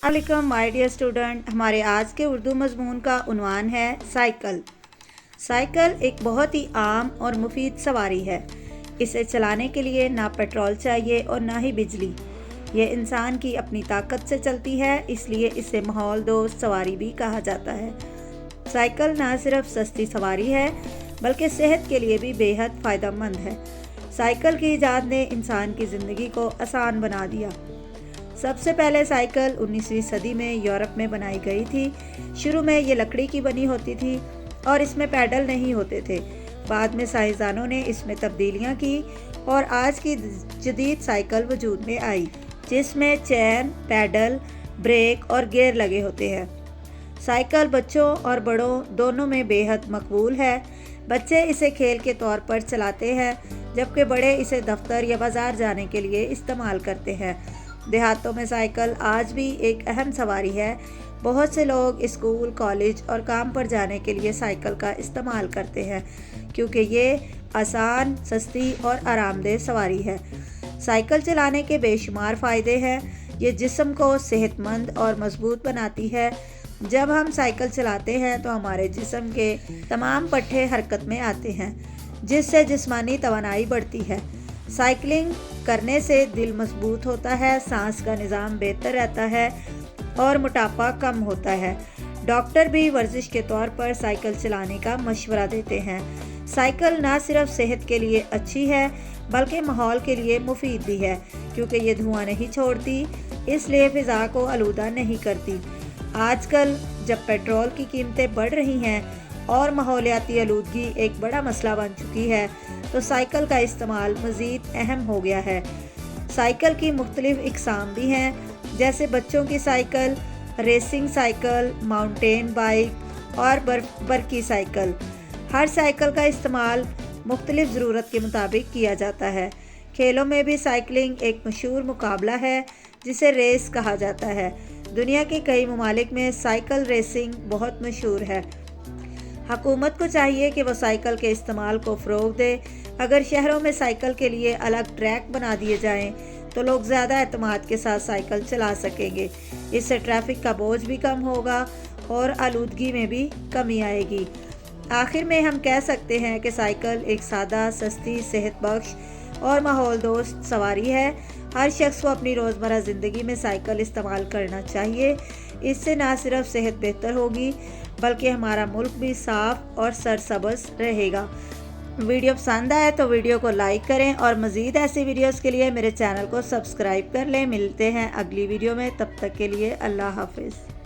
السلام my dear student, ہمارے آج کے اردو مضمون کا عنوان ہے سائیکل۔ سائیکل ایک بہت ہی عام اور مفید سواری ہے۔ اسے چلانے کے لیے نہ پیٹرول چاہیے اور نہ ہی بجلی۔ یہ انسان کی اپنی طاقت سے چلتی ہے، اس لیے اسے ماحول دوست سواری بھی کہا جاتا ہے۔ سائیکل نہ صرف سستی سواری ہے بلکہ صحت کے لیے بھی بے حد فائدہ مند ہے۔ سائیکل کی ایجاد نے انسان کی زندگی کو آسان بنا دیا۔ سب سے پہلے سائیکل 19ویں صدی میں یورپ میں بنائی گئی تھی۔ شروع میں یہ لکڑی کی بنی ہوتی تھی اور اس میں پیڈل نہیں ہوتے تھے۔ بعد میں سائنسدانوں نے اس میں تبدیلیاں کی اور آج کی جدید سائیکل وجود میں آئی، جس میں چین، پیڈل، بریک اور گیئر لگے ہوتے ہیں۔ سائیکل بچوں اور بڑوں دونوں میں بے حد مقبول ہے۔ بچے اسے کھیل کے طور پر چلاتے ہیں جبکہ بڑے اسے دفتر یا بازار جانے کے لیے استعمال کرتے ہیں۔ دیہاتوں میں سائیکل آج بھی ایک اہم سواری ہے۔ بہت سے لوگ اسکول، کالج اور کام پر جانے کے لیے سائیکل کا استعمال کرتے ہیں کیونکہ یہ آسان، سستی اور آرام دہ سواری ہے۔ سائیکل چلانے کے بے شمار فائدے ہیں۔ یہ جسم کو صحت مند اور مضبوط بناتی ہے۔ جب ہم سائیکل چلاتے ہیں تو ہمارے جسم کے تمام پٹھے حرکت میں آتے ہیں، جس سے جسمانی توانائی بڑھتی ہے۔ سائیکلنگ کرنے سے دل مضبوط ہوتا ہے، سانس کا نظام بہتر رہتا ہے اور موٹاپا کم ہوتا ہے۔ ڈاکٹر بھی ورزش کے طور پر سائیکل چلانے کا مشورہ دیتے ہیں۔ سائیکل نہ صرف صحت کے لیے اچھی ہے بلکہ ماحول کے لیے مفید بھی ہے کیونکہ یہ دھواں نہیں چھوڑتی، اس لیے فضا کو آلودہ نہیں کرتی۔ آج کل جب پیٹرول کی قیمتیں بڑھ رہی ہیں اور ماحولیاتی آلودگی ایک بڑا مسئلہ بن چکی ہے تو سائیکل کا استعمال مزید اہم ہو گیا ہے۔ سائیکل کی مختلف اقسام بھی ہیں، جیسے بچوں کی cycle, racing cycle, mountain bike اور برقی سائیکل۔ ہر سائیکل کا استعمال مختلف ضرورت کے مطابق کیا جاتا ہے۔ کھیلوں میں بھی سائیکلنگ ایک مشہور مقابلہ ہے جسے ریس کہا جاتا ہے۔ دنیا کے کئی ممالک میں سائیکل ریسنگ بہت مشہور ہے۔ حکومت کو چاہیے کہ وہ سائیکل کے استعمال کو فروغ دے۔ اگر شہروں میں سائیکل کے لیے الگ ٹریک بنا دیے جائیں تو لوگ زیادہ اعتماد کے ساتھ سائیکل چلا سکیں گے۔ اس سے ٹریفک کا بوجھ بھی کم ہوگا اور آلودگی میں بھی کمی آئے گی۔ آخر میں ہم کہہ سکتے ہیں کہ سائیکل ایک سادہ، سستی، صحت بخش اور ماحول دوست سواری ہے۔ ہر شخص کو اپنی روزمرہ زندگی میں سائیکل استعمال کرنا چاہیے۔ اس سے نہ صرف صحت بہتر ہوگی بلکہ ہمارا ملک بھی صاف اور سرسبز رہے گا۔ ویڈیو پسند آئے تو ویڈیو کو لائک کریں اور مزید ایسی ویڈیوز کے لیے میرے چینل کو سبسکرائب کر لیں۔ ملتے ہیں اگلی ویڈیو میں، تب تک کے لیے اللہ حافظ۔